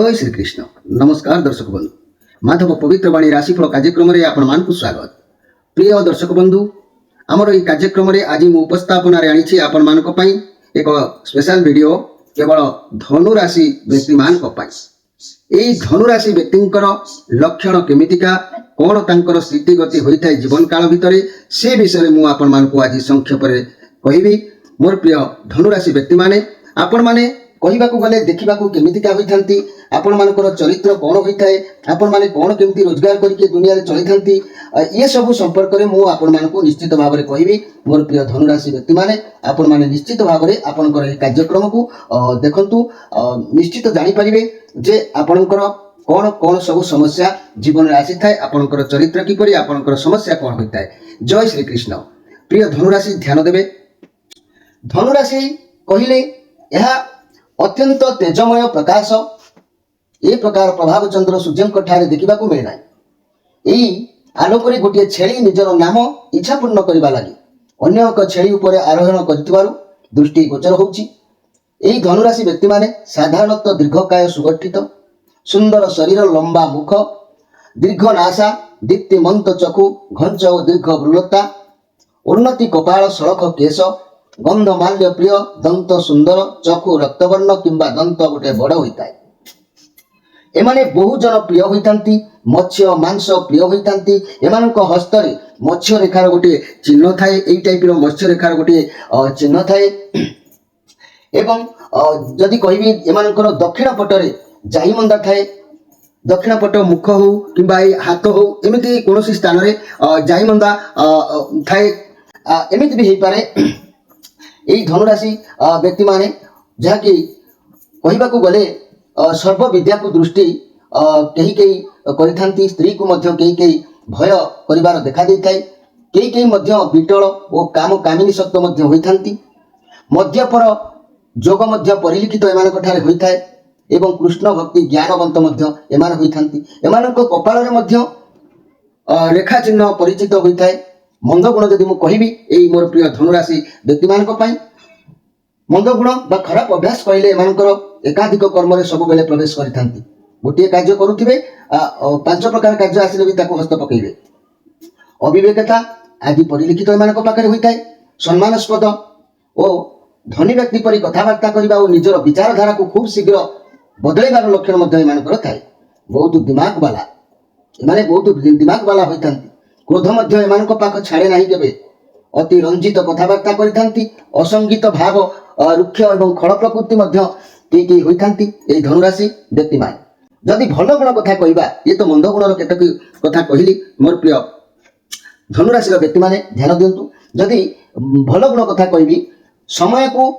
जय श्री कृष्ण। नमस्कार दर्शक बंधु, माधव पवित्रवाणी राशिफल कार्यक्रम में आपण मानकु स्वागत। प्रिय दर्शक बंधु, आमर ये कार्यक्रम में आज मु उपस्थापन आनी आपण मानक पई एक स्पेशल वीडियो केवल धनु राशि व्यक्ति मानक पई। एई धनु राशि व्यक्तिंकर लक्षण केमितिका कोन तांकर स्थिति गति होइथाय जीवन काल भितरे से विषय मु आपण मानकु आज संक्षेप रे कहिबी। मोर प्रिय धनु राशि व्यक्ति माने आपण माने कहवाक गले देखा केमितिका होइथांती, आपण मानकर चरित्र कौन होता है, आपण माने कौन केमती रोजगार करके दुनिया रे चली थांती, ये सब संपर्क में मु आपण मानकु निश्चित भाव में कहबी। मोर प्रिय धनुराशि व्यक्ति माने आपण माने निश्चित भाव में आपनकर ए कार्यक्रम को देखंतु, निश्चित जानि परिबे जे आपनकर कौन कौन सब समस्या जीवन में आसी थाए, आपनकर चरित्र किपरि, आपनकर समस्या कौन होता है। जय श्री कृष्ण। प्रिय धनुराशि ध्यान देबे। धनुराशि कहिले यह अत्यंत तेजमय प्रकाश ए प्रकार प्रभाव चंद्र सूर्य ठारे देखा मिले ना। यही आलोक गोटे छेली निजर नाम इच्छा पूर्ण करने लगी अन्य एक छेली उपर आरोहण कर दृष्टि गोचर होची। यही धनुराशि व्यक्ति माने साधारणतः दीर्घकाय सुगठित सुंदर शरीर, लंबा मुख, दीर्घ नासा, दीप्तिमंत चक्षु, घंच और दीर्घ वृलता, उन्नति कपाल, सड़क केश, गंध माल्य प्रिय, दंत सुंदर, चक्षु रक्तवर्ण किंबा दंत गोटे बड़ होता है। एमाने बहु जन प्रिय होइतांती, मत्स्य मांस प्रिय होइतांती। एमानक हस्तरे मत्स्य रेखार गोटे चिन्ह थाए, एई टाइप रो मत्स्य रेखार गोटे चिन्ह थाए। एवं जदि कहबी एमानकर दक्षिण पटरे जाईमंदा थाए, दक्षिण पट मुख हो किंबा हाथ हो एमिति कोनोसी स्थान रे जाईमंदा थाए, एमिति भी हेई पारे। यही धनुराशि व्यक्ति माने जहाँकि कहवाक गले सर्व विद्या को दृष्टि कहीं कहीं करिथांती, स्त्री को मध्य कहीं कहीं भय करिवार देखा देइथाय, कहीं कहीं मध्य विटल और काम कामिनी सत्व मध्य होइथांती। मध्यपर जोग मध्य परिलिखित एमानक ठारे होइथाय एवं कृष्ण भक्ति ज्ञानवंत मध्य एमान होइथांती। एमानक कपाल रे मध्य रेखा चिन्ह परिचित होइथाय। मंद गुण जदि मु कहबी एई मोर प्रिय धनुराशि व्यक्ति मानक पई मंद गुण बा खराब अभ्यास कहले एमानकर एकाधिक कर्म रे सब बेले प्रवेश करिथांती। गोटे कार्य करुथिबे पांच प्रकार कार्य आसिले भी ताको हस्त पकइबे। अविवेकता आदि परिलिखित एमानक पाखरे होइताय। सम्मानास्पद ओ धनी व्यक्ति परि कथावार्ता करिबा और निजर विचारधारा को खूब शीघ्र बदलैबार लक्षण मध्य एमानकर थाए। बहुत दिमाग वाला एमाने बहुत दिमाग वाला होइतांती। क्रोध मध्य एमानक पाख छाड़े नहीं केबे। अति रंजित कथावार्ता करिथांती। असंगीत भाव, रुक्ष एवं खड़ प्रकृति मध्य की होइथांती ए धनुराशि व्यक्ति मान। जदि भल गुण कथा कहबा, ये तो मंद गुणर केतक कथा कहली। मोर प्रिय धनुराशि व्यक्ति माने ध्यान दियंतु। जदि भल गुण कथा कहबी, समय को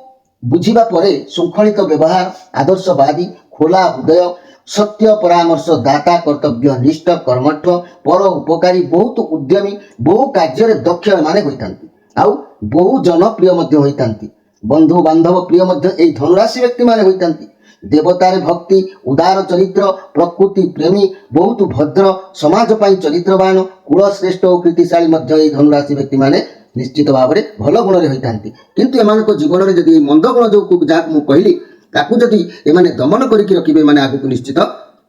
बुझिबा परे शृंखलित व्यवहार, आदर्शवादी, खोला हृदय, सत्य परामर्श दाता, कर्तव्य निष्ठ, कर्मठ, पर उपकारी, बहुत उद्यमी, बहु कार्य दक्ष एमाने होइथांती। आउ बहु जनप्रिय मध्य होइथांती। बंधु बांधव प्रिय मध्य एई धनुराशि व्यक्ति माने होइथांती। देवतार भक्ति, उदार चरित्र, प्रकृति प्रेमी, बहुत भद्र, समाज पाई चरित्रवान, कुल श्रेष्ठ और कीर्तिशाली मध्य एई धनुराशि व्यक्ति माने निश्चित भाव में भल गुण रे होइथांती। किंतु एमानक जीवन में जदि मंद गुण जो जाक मु कहली ताकू जदि एमाने दमन करके रखिबे माने आगु निश्चित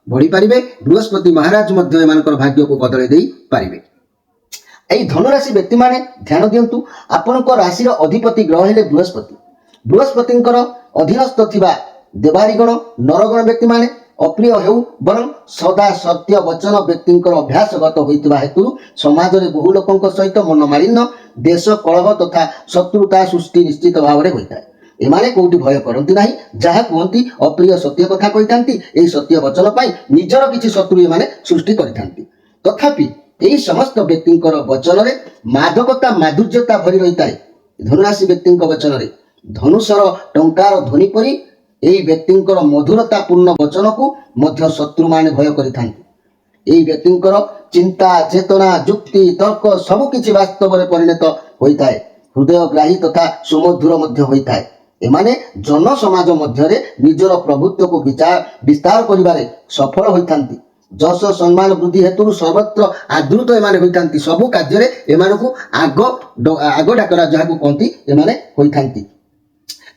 बढ़ी पारिबे। बृहस्पति महाराज मध्य एमानकर भाग्य को बदलै देई पारिबे। एई धनुराशि व्यक्ति माने ध्यान दियंतु। आपनकर राशि रो अधिपति ग्रह हेले बृहस्पति। बृहस्पतिंकर अधीनस्थ थिबा देवारीगण नरगण व्यक्ति माने अप्रिय हेउ बरं सदा सत्य वचन व्यक्तिंकर अभ्यासगत होइतिबा हेतु समाज रे बहु लोकंक सहित मनमालिन्य, देश कलह तथा शत्रुता सृष्टि निश्चित भाव में होइताय। एमाने कोउटी भय करंती नाही। जहा कहंती अप्रिय सत्य कथा कहिथांती। एई सत्य वचन पाई निजर किछि शत्रु एमाने सृष्टि करिथांती। तथापि एई समस्त व्यक्तिंकर वचन रे मादकता, माधुर्यता भरी रहिताय। धनुराशि व्यक्तिंक वचन रे धनुषर टंकार ध्वनि परि एई व्यक्तिंकर मधुरता पूर्ण वचन को मध्य शत्रु माने भय करिथांती। एई व्यक्तिंकर चिंता, चेतना, युक्ति, तर्क सब किछि वास्तव रे परिणत होइताय। हृदय ग्राही तथा सुमधुर मध्य होइताय। एमाने जन समाज मध्य निजर प्रभुत्व को विस्तार करिबारे सफल होइथांती। जस सम्मान वृद्धि हेतु सर्वत्र आदृत एमाने होइथांती। सबु कार्य रे एमानकु आग डाकरा जहाकु कहंती एमाने होइथांती।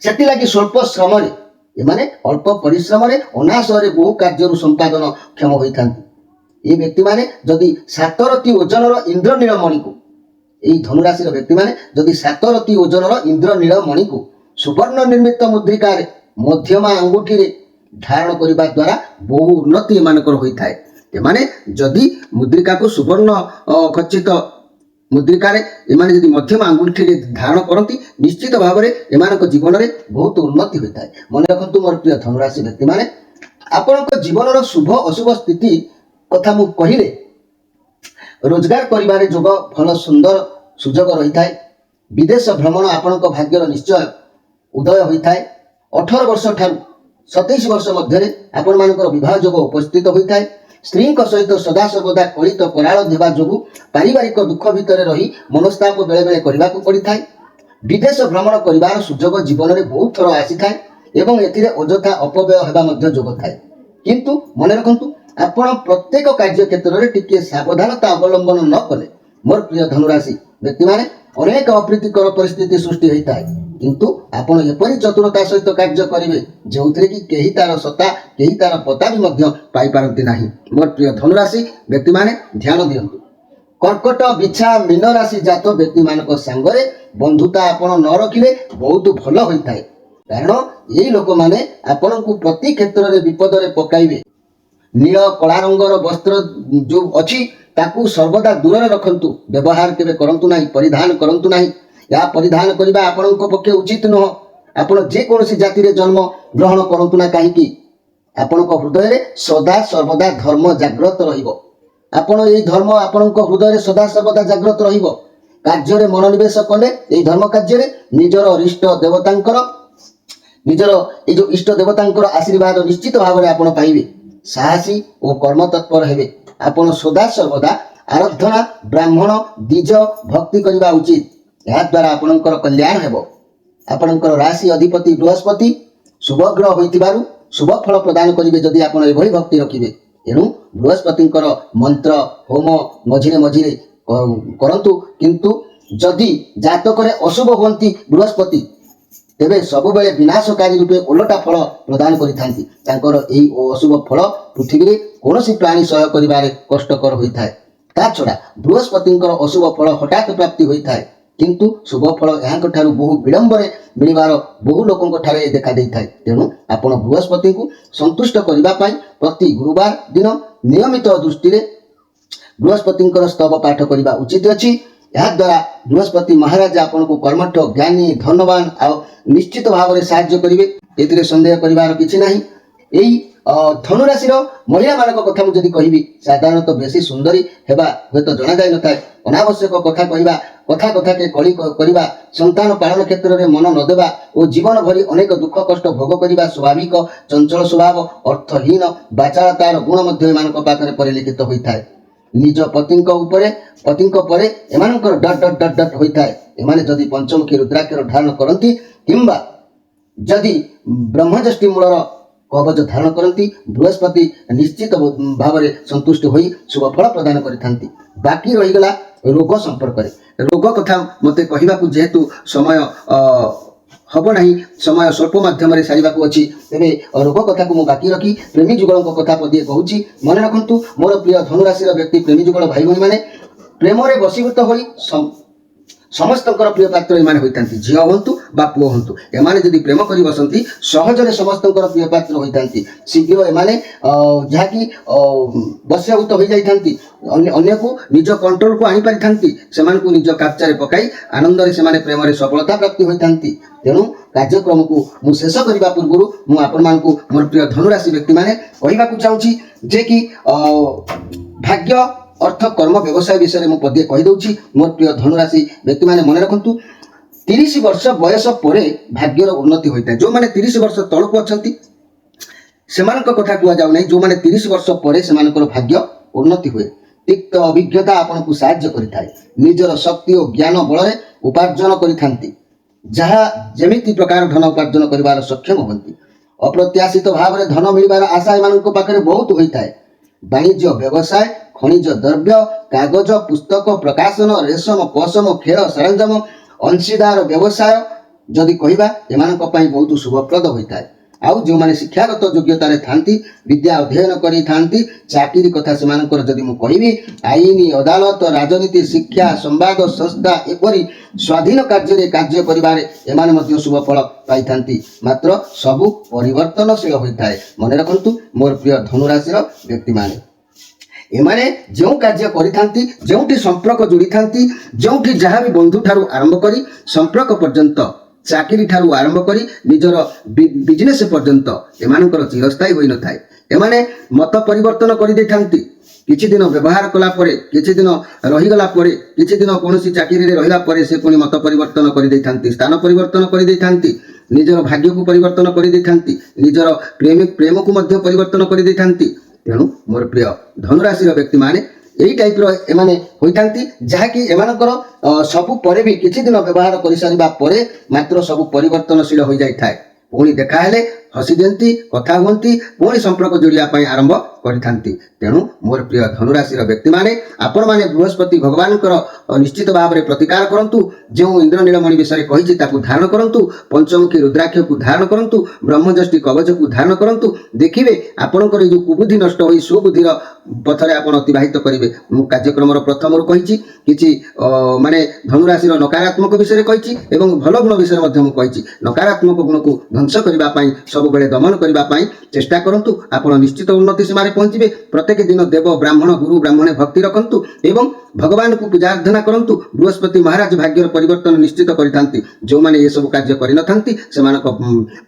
सेति लागि स्वल्प श्रम रे ଏମାନେ ଅଳ୍ପ ପରିଶ୍ରମରେ ଅନାୟାସରେ ବହୁ କାର୍ଯ୍ୟରୁ ସମ୍ପାଦନ କ୍ଷମ ହୋଇଥାନ୍ତି। ଏ ବ୍ୟକ୍ତିମାନେ ଯଦି 7 ରତି ଓଜନର ଇନ୍ଦ୍ରନୀଳ ମଣିକୁ, ଏହି ଧନୁରାଶିର ବ୍ୟକ୍ତିମାନେ ଯଦି 7 ରତି ଓଜନର ଇନ୍ଦ୍ରନୀଳ ମଣିକୁ ସୁବର୍ଣ୍ଣ ନିର୍ମିତ ମୁଦ୍ରିକାରେ ମଧ୍ୟମା ଆଙ୍ଗୁଠିରେ ଧାରଣ କରିବା ଦ୍ୱାରା ବହୁ ଉନ୍ନତି ଏମାନଙ୍କର ହୋଇଥାଏ। ଏମାନେ ଯଦି ମୁଦ୍ରିକାକୁ ସୁବର୍ଣ୍ଣ ଖଚିତ ମୁଦ୍ରିକାରେ ଏମାନେ ଯଦି ମଧ୍ୟମ ଆଙ୍ଗୁଠିରେ ଧାରଣ କରନ୍ତି, ନିଶ୍ଚିତ ଭାବରେ ଏମାନଙ୍କ ଜୀବନରେ ବହୁତ ଉନ୍ନତି ହୋଇଥାଏ। ମନେ ରଖନ୍ତୁ ମୋର ପ୍ରିୟ ଧନୁରାଶି ବ୍ୟକ୍ତିମାନେ, ଆପଣଙ୍କ ଜୀବନର ଶୁଭ ଅଶୁଭ ସ୍ଥିତି କଥା ମୁଁ କହିଲେ, ରୋଜଗାର କରିବାରେ ଯୋଗ ଭଲ ସୁନ୍ଦର ସୁଯୋଗ ରହିଥାଏ। ବିଦେଶ ଭ୍ରମଣ ଆପଣଙ୍କ ଭାଗ୍ୟର ନିଶ୍ଚୟ ଉଦୟ ହୋଇଥାଏ। 18 ବର୍ଷ ଠାରୁ 27 ବର୍ଷ ମଧ୍ୟରେ ଆପଣମାନଙ୍କର ବିବାହ ଯୋଗ ଉପସ୍ଥିତ ହୋଇଥାଏ। ସ୍ତ୍ରୀଙ୍କ ସହିତ ସଦାସର୍ବଦା କଳିତ କରାଳ ଦେବା ଯୋଗୁଁ ପାରିବାରିକ ଦୁଃଖ ଭିତରେ ରହି ମନସ୍ତାପ ବେଳେବେଳେ କରିବାକୁ ପଡ଼ିଥାଏ। ବିଦେଶ ଭ୍ରମଣ କରିବାର ସୁଯୋଗ ଜୀବନରେ ବହୁତ ଥର ଆସିଥାଏ ଏବଂ ଏଥିରେ ଅଯଥା ଅପବ୍ୟୟ ହେବା ମଧ୍ୟ ଯୋଗ ଥାଏ। କିନ୍ତୁ ମନେ ରଖନ୍ତୁ, ଆପଣ ପ୍ରତ୍ୟେକ କାର୍ଯ୍ୟ କ୍ଷେତ୍ରରେ ଟିକିଏ ସାବଧାନତା ଅବଲମ୍ବନ ନ କଲେ ମୋର ପ୍ରିୟ ଧନୁରାଶି ବ୍ୟକ୍ତିମାନେ ଅନେକ ଅପ୍ରୀତିକର ପରିସ୍ଥିତି ସୃଷ୍ଟି ହୋଇଥାଏ। କିନ୍ତୁ ଆପଣ ଏପରି ଚତୁରତା ସହିତ କାର୍ଯ୍ୟ କରିବେ ଯେଉଁଥିରେ କି କେହି ତାର ସତ୍ତା, କେହି ତାର ପତା ବି ମଧ୍ୟ ପାଇପାରନ୍ତି ନାହିଁ। ମୋର ପ୍ରିୟ ଧନୁରାଶି ବ୍ୟକ୍ତିମାନେ ଧ୍ୟାନ ଦିଅନ୍ତୁ। କର୍କଟ, ବିଛା, ମୀନ ରାଶି ଜାତ ବ୍ୟକ୍ତିମାନଙ୍କ ସାଙ୍ଗରେ ବନ୍ଧୁତା ଆପଣ ନ ରଖିଲେ ବହୁତ ଭଲ ହୋଇଥାଏ। କାରଣ ଏହି ଲୋକମାନେ ଆପଣଙ୍କୁ ପ୍ରତି କ୍ଷେତ୍ରରେ ବିପଦରେ ପକାଇବେ। ନୀଳ କଳା ରଙ୍ଗର ବସ୍ତ୍ର ଯେଉଁ ଅଛି ତାକୁ ସର୍ବଦା ଦୂରରେ ରଖନ୍ତୁ। ବ୍ୟବହାର କେବେ କରନ୍ତୁ ନାହିଁ, ପରିଧାନ କରନ୍ତୁ ନାହିଁ। ଏହା ପରିଧାନ କରିବା ଆପଣଙ୍କ ପକ୍ଷେ ଉଚିତ ନୁହଁ। ଆପଣ ଯେକୌଣସି ଜାତିରେ ଜନ୍ମ ଗ୍ରହଣ କରନ୍ତୁ ନା କାହିଁକି, ଆପଣଙ୍କ ହୃଦୟରେ ସଦା ସର୍ବଦା ଧର୍ମ ଜାଗ୍ରତ ରହିବ। ଆପଣ ଏହି ଧର୍ମ ଆପଣଙ୍କ ହୃଦୟରେ ସଦା ସର୍ବଦା ଜାଗ୍ରତ ରହିବ। କାର୍ଯ୍ୟରେ ମନୋନିବେଶ କଲେ ଏହି ଧର୍ମ କାର୍ଯ୍ୟରେ ନିଜର ଇଷ୍ଟ ଦେବତାଙ୍କର ଆଶୀର୍ବାଦ ନିଶ୍ଚିତ ଭାବରେ ଆପଣ ପାଇବେ। ସାହସୀ ଓ କର୍ମତତ୍ପର ହେବେ। ଆପଣ ସଦା ସର୍ବଦା ଆରାଧନା, ବ୍ରାହ୍ମଣ, ଦ୍ୱିଜ ଭକ୍ତି କରିବା ଉଚିତ। ଏହାଦ୍ୱାରା ଆପଣଙ୍କର କଲ୍ୟାଣ ହେବ। ଆପଣଙ୍କର ରାଶି ଅଧିପତି ବୃହସ୍ପତି ଶୁଭ ଗ୍ରହ ହୋଇଥିବାରୁ ଶୁଭ ଫଳ ପ୍ରଦାନ କରିବେ ଯଦି ଆପଣ ଏଭଳି ଭକ୍ତି ରଖିବେ। ଏଣୁ ବୃହସ୍ପତିଙ୍କର ମନ୍ତ୍ର ହୋମ ମଝିରେ ମଝିରେ କରନ୍ତୁ। କିନ୍ତୁ ଯଦି ଜାତକରେ ଅଶୁଭ ହୁଅନ୍ତି ବୃହସ୍ପତି, ତେବେ ସବୁବେଳେ ବିନାଶକାରୀ ରୂପେ ଓଲଟା ଫଳ ପ୍ରଦାନ କରିଥାନ୍ତି। ତାଙ୍କର ଏହି ଅଶୁଭ ଫଳ ପୃଥିବୀରେ କୌଣସି ପ୍ରାଣୀ ସହ୍ୟ କରିବାରେ କଷ୍ଟକର ହୋଇଥାଏ। ତା ଛଡ଼ା ବୃହସ୍ପତିଙ୍କର ଅଶୁଭ ଫଳ ହଠାତ୍ ପ୍ରାପ୍ତି ହୋଇଥାଏ, କିନ୍ତୁ ଶୁଭ ଫଳ ଏହାଙ୍କ ଠାରୁ ବହୁ ବିଳମ୍ବରେ ମିଳିବାର ବହୁ ଲୋକଙ୍କ ଠାରେ ଦେଖା ଦେଇଥାଏ। ତେଣୁ ଆପଣ ବୃହସ୍ପତିଙ୍କୁ ସନ୍ତୁଷ୍ଟ କରିବା ପାଇଁ ପ୍ରତି ଗୁରୁବାର ଦିନ ନିୟମିତ ଦୃଷ୍ଟିରେ ବୃହସ୍ପତିଙ୍କର ସ୍ତବ ପାଠ କରିବା ଉଚିତ ଅଛି। ଏହାଦ୍ୱାରା ବୃହସ୍ପତି ମହାରାଜ ଆପଣଙ୍କୁ କର୍ମଠ, ଜ୍ଞାନୀ, ଧନବାନ ଆଉ ନିଶ୍ଚିତ ଭାବରେ ସାହାଯ୍ୟ କରିବେ। ଏଥିରେ ସନ୍ଦେହ କରିବାର କିଛି ନାହିଁ। ଏହି ଧନୁରାଶିର ମହିଳାମାନଙ୍କ କଥା ମୁଁ ଯଦି କହିବି, ସାଧାରଣତଃ ବେଶୀ ସୁନ୍ଦରୀ ହେବା ହୁଏତ ଜଣାଯାଇନଥାଏ। ଅନାବଶ୍ୟକ କଥା କହିବା, କଥାକେ କଳି କରିବା, ସନ୍ତାନ ପାଳନ କ୍ଷେତ୍ରରେ ମନ ନ ଦେବା ଓ ଜୀବନ ଭରି ଅନେକ ଦୁଃଖ କଷ୍ଟ ଭୋଗ କରିବା ସ୍ୱାଭାବିକ, ଚଞ୍ଚଳ ସ୍ୱଭାବ, ଅର୍ଥହୀନ ବାଚାଳତାର ଗୁଣ ମଧ୍ୟ ଏମାନଙ୍କ ପାଖରେ ପରିଲିଖିତ ହୋଇଥାଏ। ନିଜ ପତିଙ୍କ ପରେ ଏମାନଙ୍କର ଡଟ୍ ହୋଇଥାଏ। ଏମାନେ ଯଦି ପଞ୍ଚମୁଖୀ ରୁଦ୍ରାକ୍ଷର ଧାରଣ କରନ୍ତି କିମ୍ବା ଯଦି ବ୍ରହ୍ମଯଷ୍ଟି ମୂଳର କବଚ ଧାରଣ କରନ୍ତି, ବୃହସ୍ପତି ନିଶ୍ଚିତ ଭାବରେ ସନ୍ତୁଷ୍ଟ ହୋଇ ଶୁଭ ଫଳ ପ୍ରଦାନ କରିଥାନ୍ତି। ବାକି ରହିଗଲା ରୋଗ ସମ୍ପର୍କରେ। ରୋଗ କଥା ମୋତେ କହିବାକୁ ଯେହେତୁ ସମୟ ହବ ନାହିଁ, ସମୟ ସ୍ୱଳ୍ପ ମାଧ୍ୟମରେ ସାରିବାକୁ ଅଛି, ତେବେ ରୋଗ କଥାକୁ ମୁଁ ବାକି ରଖି ପ୍ରେମୀ ଯୁଗଳଙ୍କ କଥା ପଦିଏ କହୁଛି। ମନେ ରଖନ୍ତୁ ମୋର ପ୍ରିୟ ଧନୁରାଶିର ବ୍ୟକ୍ତି ପ୍ରେମୀ ଯୁଗଳ ଭାଇ ଭଉଣୀମାନେ, ପ୍ରେମରେ ବଶୀଭୂତ ହୋଇ ସମସ୍ତଙ୍କର ପ୍ରିୟ ପାତ୍ର ଏମାନେ ହୋଇଥାନ୍ତି। ଝିଅ ହୁଅନ୍ତୁ ବା ପୁଅ ହୁଅନ୍ତୁ, ଏମାନେ ଯଦି ପ୍ରେମ କରି ବସନ୍ତି ସହଜରେ ସମସ୍ତଙ୍କର ପ୍ରିୟ ପାତ୍ର ହୋଇଥାନ୍ତି। ଶୀଘ୍ର ଏମାନେ ଯାହାକି ବଶୀଭୂତ ହୋଇଯାଇଥାନ୍ତି, ଅନ୍ୟକୁ ନିଜ କଣ୍ଟ୍ରୋଲକୁ ଆଣିପାରିଥାନ୍ତି। ସେମାନଙ୍କୁ ନିଜ କାର୍ଯ୍ୟରେ ପକାଇ ଆନନ୍ଦରେ ସେମାନେ ପ୍ରେମରେ ସଫଳତା ପ୍ରାପ୍ତି ହୋଇଥାନ୍ତି। ତେଣୁ କାର୍ଯ୍ୟକ୍ରମକୁ ମୁଁ ଶେଷ କରିବା ପୂର୍ବରୁ ମୁଁ ଆପଣମାନଙ୍କୁ ମୋର ପ୍ରିୟ ଧନୁରାଶି ବ୍ୟକ୍ତିମାନେ କହିବାକୁ ଚାହୁଁଛି ଯେ କି ଭାଗ୍ୟ, ଅର୍ଥ, କର୍ମ, ବ୍ୟବସାୟ ବିଷୟରେ ମୁଁ ପଦିଏ କହିଦେଉଛି। ମୋର ପ୍ରିୟ ଧନୁରାଶି ବ୍ୟକ୍ତିମାନେ ମନେ ରଖନ୍ତୁ, 30 ବର୍ଷ ବୟସ ପରେ ଭାଗ୍ୟର ଉନ୍ନତି ହୋଇଥାଏ। ଯେଉଁମାନେ 30 ବର୍ଷ ତଳକୁ ଅଛନ୍ତି ସେମାନଙ୍କ କଥା କୁହାଯାଉ ନାହିଁ। ଯେଉଁମାନେ 30 ବର୍ଷ ପରେ ସେମାନଙ୍କର ଭାଗ୍ୟ ଉନ୍ନତି ହୁଏ। ତିକ୍ତ ଅଭିଜ୍ଞତା ଆପଣଙ୍କୁ ସାହାଯ୍ୟ କରିଥାଏ। ନିଜର ଶକ୍ତି ଓ ଜ୍ଞାନ ବଳରେ ଉପାର୍ଜନ କରିଥାନ୍ତି। ଯାହା ଯେମିତି ପ୍ରକାର ଧନ ଉପାର୍ଜନ କରିବାର ସକ୍ଷମ ହୁଅନ୍ତି। ଅପ୍ରତ୍ୟାଶିତ ଭାବରେ ଧନ ମିଳିବାର ଆଶା ଏମାନଙ୍କ ପାଖରେ ବହୁତ ହୋଇଥାଏ। ବାଣିଜ୍ୟ, ବ୍ୟବସାୟ, ଖଣିଜ ଦ୍ରବ୍ୟ, କାଗଜ, ପୁସ୍ତକ ପ୍ରକାଶନ, ରେଶମ, ପଶମ, ଖେଳ ସରଞ୍ଜାମ, ଅଂଶୀଦାର ବ୍ୟବସାୟ ଯଦି କହିବା ଏମାନଙ୍କ ପାଇଁ ବହୁତ ଶୁଭପ୍ରଦ ହୋଇଥାଏ। आउ जो माने शिक्षागत योग्यतार थांती विद्या अध्ययन करी थांती चाकरी कथा सेमानकर जदि मु कहिबी आईन अदालत राजनीति शिक्षा संवाद संस्था एपरी स्वाधीन कार्य कार्य करिबारे एमाने मध्ये शुभ फल पाई थांती मात्र सबु परिवर्तनशील होइताए मन रखंतु मोर प्रिय धनुराशि व्यक्ति माने एमाने जो कार्य करिथांती जोंठी संपर्क जोड़ी थांती जोंठी जहाँ भी बंधु ठारू आरंभ करी संपर्क पर्यंत चाकरी ठारू आरंभ करी निजर बिजनेस पर्यंत एमानकर चिरस्थायी होई न थाए एमाने मत परिवर्तन करि दे थांती किछि दिन व्यवहार कला परे किछि दिन रही गला परे किछि दिन कोनोसी चाकरी रे रहिला परे से पुनी मत परिवर्तन करि दे थांती स्थान परिवर्तन करि दे थांती निजर भाग्य को परिवर्तन करि दे थांती निजर प्रेम को मध्य परिवर्तन करि दे थांती तेणु मोर प्रिय धनुराशि व्यक्ति माने यही टाइप एमाने होइथांती जहाँकि एमानकर सबु परे भी किछि दिन व्यवहार करि सारिबा परे मात्र सबु परिवर्तनशील हो जाय थाए पुणी देखा हेले हसी दियंती कथा हुअंती पुणी संपर्क जोड़िया आरंभ करिथांती तेणु मोर प्रिय धनुराशि व्यक्ति माने आपण माने बृहस्पति भगवानकर निश्चित भाव में प्रतिकार करंतु जो इंद्रनीलमणि विषय कहिछि ताकू धारण करंतु पंचमुखी रुद्राक्ष को धारण करंतु ब्रह्मजष्टि कवच को धारण करंतु देखिबे आपणकर जो कुबुद्धि नष्ट होई सुबुद्धिर पथरे आपण अतिबाहित करिवे मु कार्यक्रम प्रथम रु कहिछि किछि माने धनुराशि नकारात्मक विषय कहिछि एवं भल गुण विषय मध्य मु कहिछि नकारात्मक गुण को ध्वंस करबा पई सब बेले दमन करबा पई चेष्टा करंतु आपण निश्चित उन्नति सीमा रे पहुंचबे प्रत्येक दिन देव ब्राह्मण गुरु ब्राह्मणे भक्ति रखंतु एवं भगवान को पूजा अर्चना करंतु बृहस्पति महाराज भाग्यर परिवर्तन निश्चित करिथांती जो माने ये सब कार्य करि नथांती सेमानक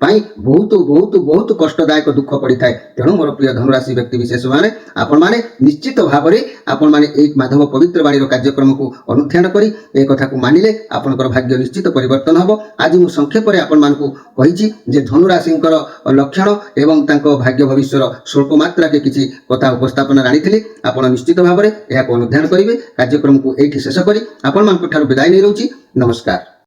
पई बहुत बहुत बहुत कष्टदायक दुख पड़ी थाए तेणु मोर प्रिय धनुराशि व्यक्ति विशेष माने आपण माने निश्चित भाव में आपण माने एक माधव पवित्र बाणी कार्यक्रम को अनुध्यान करी ए कथा को मानिले आपनकर भाग्य निश्चित परिवर्तन हबो आज मु संक्षेप रे आपण मानकु कहिछि जे धनुराशिंकर लक्षण एवं तांको भाग्य भविष्यर स्वल्प मात्रा के किछि कथा उपस्थापन राणीथिले आपण निश्चित भाव में एहा को अनुध्यान करिवे कार्यक्रम को एठी शेष करी आपण मानक ठारू विदाय नै रहउछि नमस्कार।